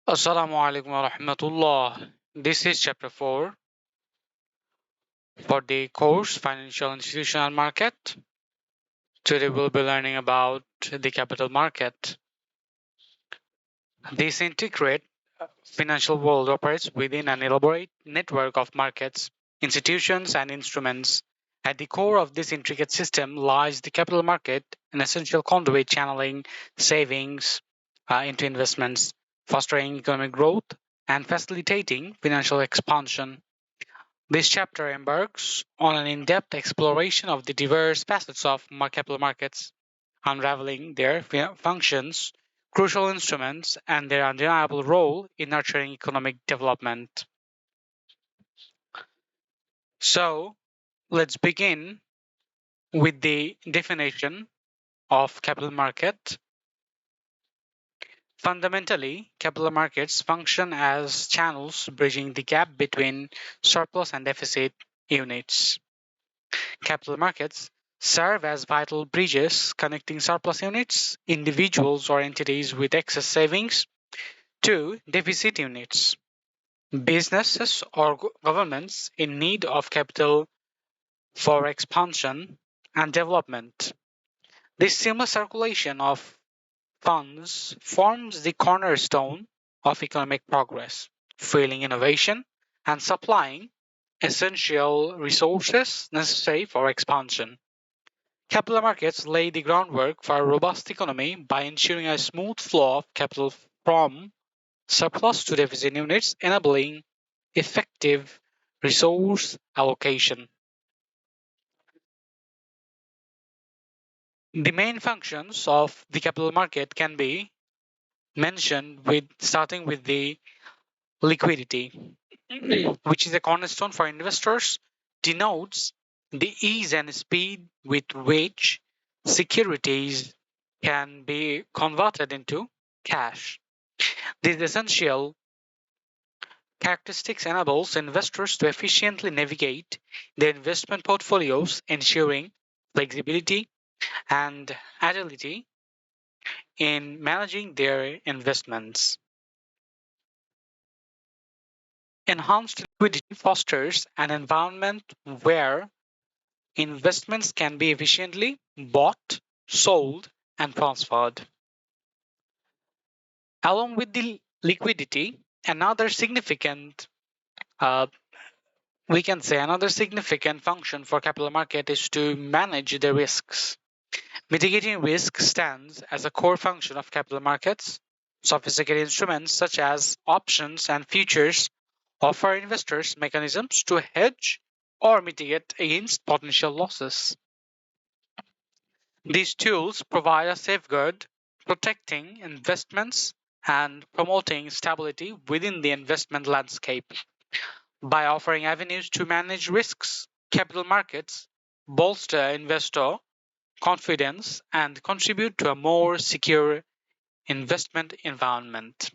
Assalamu alaikum wa rahmatullah. This is chapter 4 for the course Financial Institutional Market. Today we'll be learning about the capital market. This integrated financial world operates within an elaborate network of markets, institutions, and instruments. At the core of this intricate system lies the capital market, an essential conduit channeling savings into investments, fostering economic growth, and facilitating financial expansion. This chapter embarks on an in-depth exploration of the diverse facets of capital markets, unraveling their functions, crucial instruments, and their undeniable role in nurturing economic development. So, let's begin with the definition of capital market. Fundamentally, capital markets function as channels bridging the gap between surplus and deficit units. Capital markets serve as vital bridges connecting surplus units, individuals or entities with excess savings, to deficit units, businesses or governments in need of capital for expansion and development. This seamless circulation of funds forms the cornerstone of economic progress, fueling innovation and supplying essential resources necessary for expansion. Capital markets lay the groundwork for a robust economy by ensuring a smooth flow of capital from surplus to deficit units, enabling effective resource allocation. The main functions of the capital market can be mentioned with starting with the liquidity, which is a cornerstone for investors, denotes the ease and speed with which securities can be converted into cash. This essential characteristics enables investors to efficiently navigate their investment portfolios, ensuring flexibility and agility in managing their investments. Enhanced liquidity fosters an environment where investments can be efficiently bought, sold, and transferred. Along with the liquidity, another significant uh, we can say another significant function for capital market is to manage the risks. Mitigating risk stands as a core function of capital markets. Sophisticated instruments such as options and futures offer investors mechanisms to hedge or mitigate against potential losses. These tools provide a safeguard, protecting investments and promoting stability within the investment landscape. By offering avenues to manage risks, capital markets bolster investor confidence and contribute to a more secure investment environment.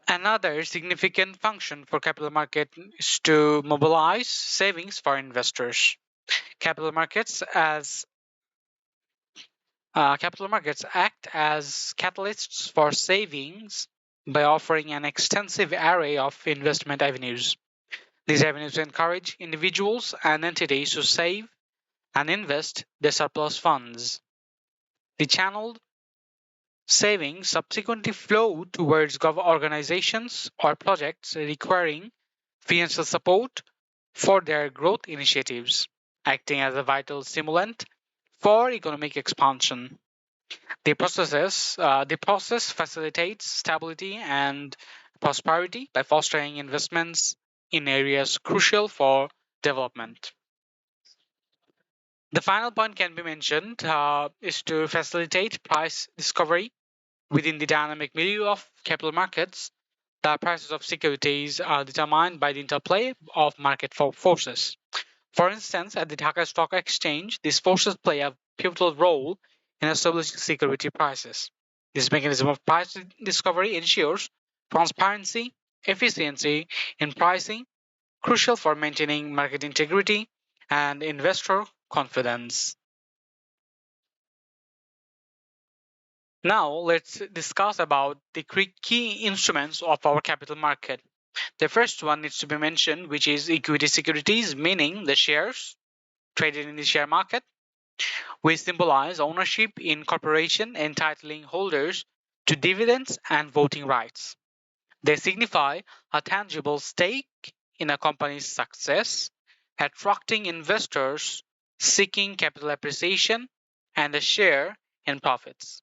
Another significant function for capital market is to mobilize savings for investors. Capital markets as capital markets act as catalysts for savings by offering an extensive array of investment avenues. These avenues encourage individuals and entities to save and invest their surplus funds. The channeled savings subsequently flow towards organizations or projects requiring financial support for their growth initiatives, acting as a vital stimulant for economic expansion. The process facilitates stability and prosperity by fostering investments in areas crucial for development. The final point can be mentioned is to facilitate price discovery within the dynamic milieu of capital markets. The prices of securities are determined by the interplay of market forces. For instance, at the Dhaka Stock Exchange, these forces play a pivotal role in establishing security prices. This mechanism of price discovery ensures transparency, efficiency in pricing, crucial for maintaining market integrity and investor confidence. Now let's discuss about the key instruments of our capital market. The first one needs to be mentioned, which is equity securities, meaning the shares traded in the share market. We symbolize ownership in corporation, entitling holders to dividends and voting rights. They signify a tangible stake in a company's success, attracting investors seeking capital appreciation and a share in profits.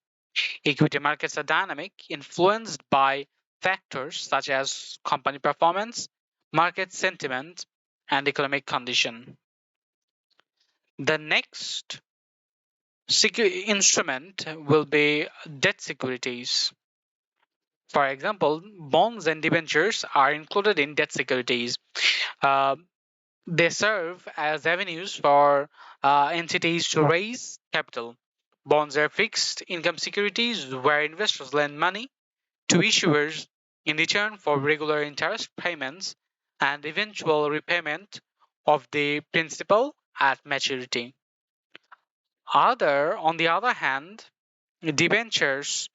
Equity markets are dynamic, influenced by factors such as company performance, market sentiment, and economic condition. The next instrument will be debt securities. For example, bonds and debentures are included in debt securities. Uh, they serve as avenues for entities to raise capital. Bonds are fixed income securities where investors lend money to issuers in return for regular interest payments and eventual repayment of the principal at maturity. On the other hand, debentures,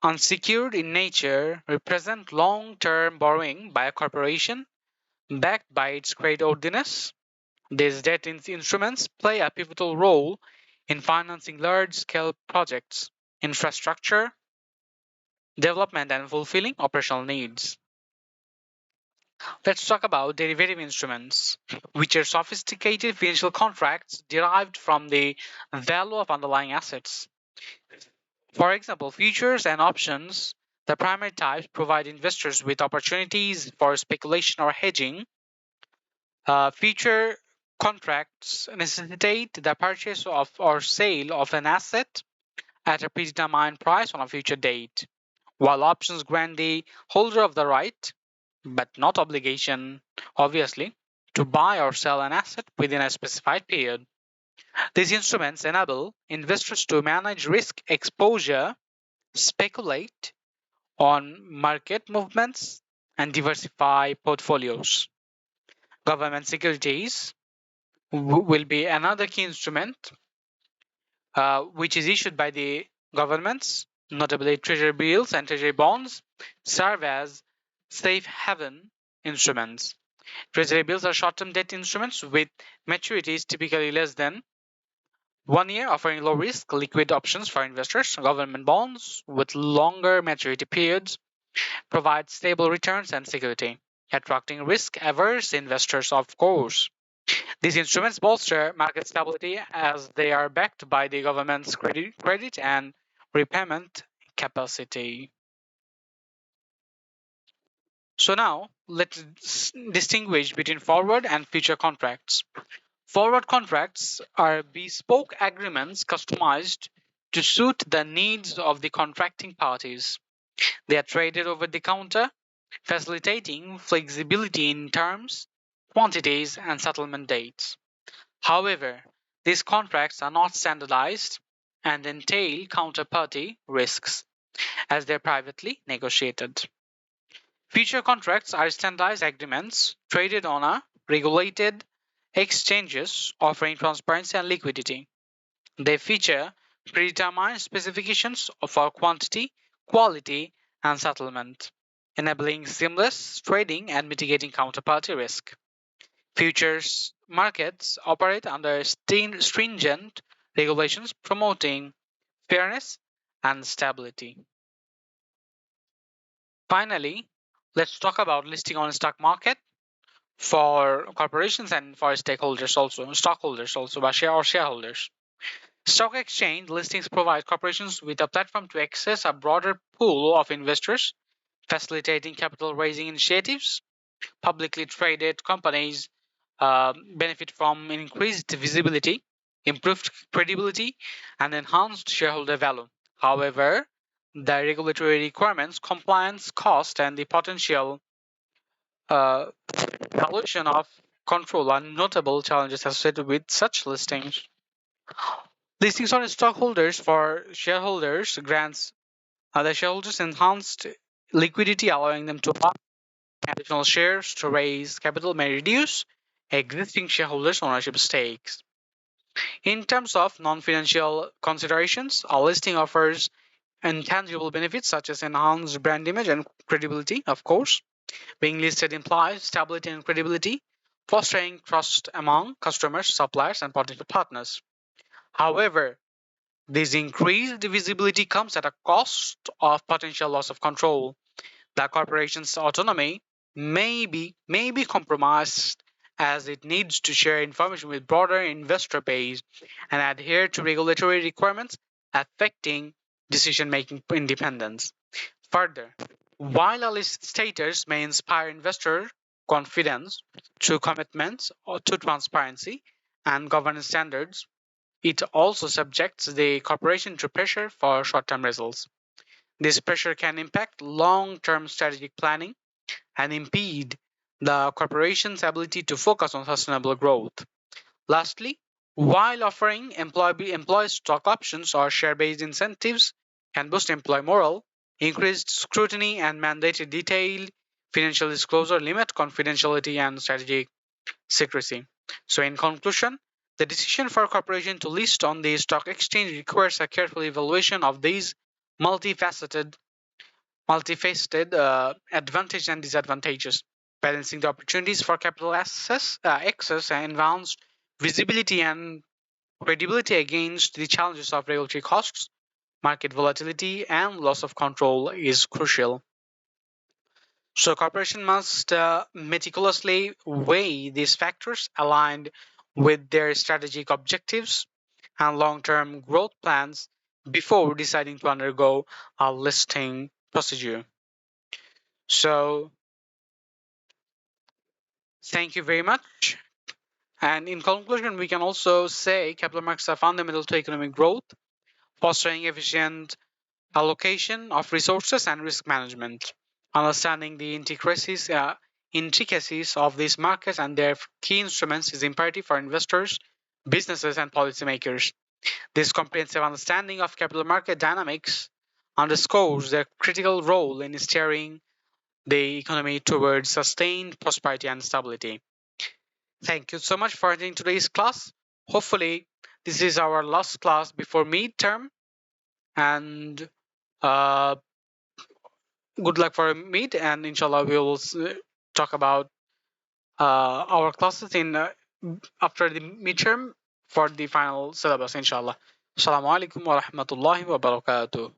unsecured in nature, represent long-term borrowing by a corporation backed by its creditworthiness. These debt instruments play a pivotal role in financing large-scale projects, infrastructure development, and fulfilling operational needs. Let's talk about derivative instruments, which are sophisticated financial contracts derived from the value of underlying assets. For example, futures and options, the primary types, provide investors with opportunities for speculation or hedging. Future contracts necessitate the purchase of or sale of an asset at a predetermined price on a future date, while options grant the holder of the right, but not obligation, obviously, to buy or sell an asset within a specified period. These instruments enable investors to manage risk exposure, speculate on market movements, and diversify portfolios. Government securities will be another key instrument which is issued by the governments, notably treasury bills and treasury bonds, serve as safe haven instruments. Treasury bills are short-term debt instruments with maturities typically less than 1 year, offering low-risk liquid options for investors. Government bonds with longer maturity periods provide stable returns and security, attracting risk-averse investors, of course. These instruments bolster market stability as they are backed by the government's credit and repayment capacity. So now let's distinguish between forward and future contracts. Forward contracts are bespoke agreements customized to suit the needs of the contracting parties. They are traded over the counter, facilitating flexibility in terms, quantities, and settlement dates. However, these contracts are not standardized and entail counterparty risks as they're privately negotiated. Future contracts are standardized agreements traded on a regulated exchanges offering transparency and liquidity. They feature predetermined specifications for quantity, quality, and settlement, enabling seamless trading and mitigating counterparty risk. Futures markets operate under stringent regulations promoting fairness and stability. Finally, let's talk about listing on stock market for corporations and for stakeholders also, stockholders also, but shareholders. Stock exchange listings provide corporations with a platform to access a broader pool of investors, facilitating capital raising initiatives. Publicly traded companies benefit from increased visibility, improved credibility, and enhanced shareholder value. However, the regulatory requirements, compliance cost, and the potential uh, dilution of control are notable challenges associated with such listings. Listings on stockholders for shareholders grants the shareholders enhanced liquidity, allowing them to buy additional shares to raise capital may reduce existing shareholders' ownership stakes. In terms of non financial considerations, a listing offers intangible benefits such as enhanced brand image and credibility, of course. Being listed implies stability and credibility, fostering trust among customers, suppliers, and potential partners. However, this increased visibility comes at a cost of potential loss of control. The corporation's autonomy may be compromised as it needs to share information with broader investor base and adhere to regulatory requirements affecting decision-making independence. Further, while a list status may inspire investor confidence through commitments to transparency and governance standards, it also subjects the corporation to pressure for short-term results. This pressure can impact long-term strategic planning and impede the corporation's ability to focus on sustainable growth. Lastly, while offering employee stock options or share-based incentives can boost employee morale, increased scrutiny and mandated detailed financial disclosure limit confidentiality and strategic secrecy. So, in conclusion, the decision for a corporation to list on the stock exchange requires a careful evaluation of these multifaceted advantages and disadvantages, balancing the opportunities for capital access and advanced visibility and credibility against the challenges of regulatory costs, market volatility, and loss of control is crucial. So, corporation must meticulously weigh these factors aligned with their strategic objectives and long-term growth plans before deciding to undergo a listing procedure. So, thank you very much. And in conclusion, we can also say capital markets are fundamental to economic growth, fostering efficient allocation of resources and risk management. Understanding the intricacies of these markets and their key instruments is imperative for investors, businesses, and policymakers. This comprehensive understanding of capital market dynamics underscores their critical role in steering the economy towards sustained prosperity and stability. Thank you so much for attending today's class. Hopefully, this is our last class before midterm, and uh, good luck for meet. And inshallah, we will talk about our classes in after the midterm for the final syllabus. Inshallah. Assalamu alaikum wa rahmatullahi wa barakatuh.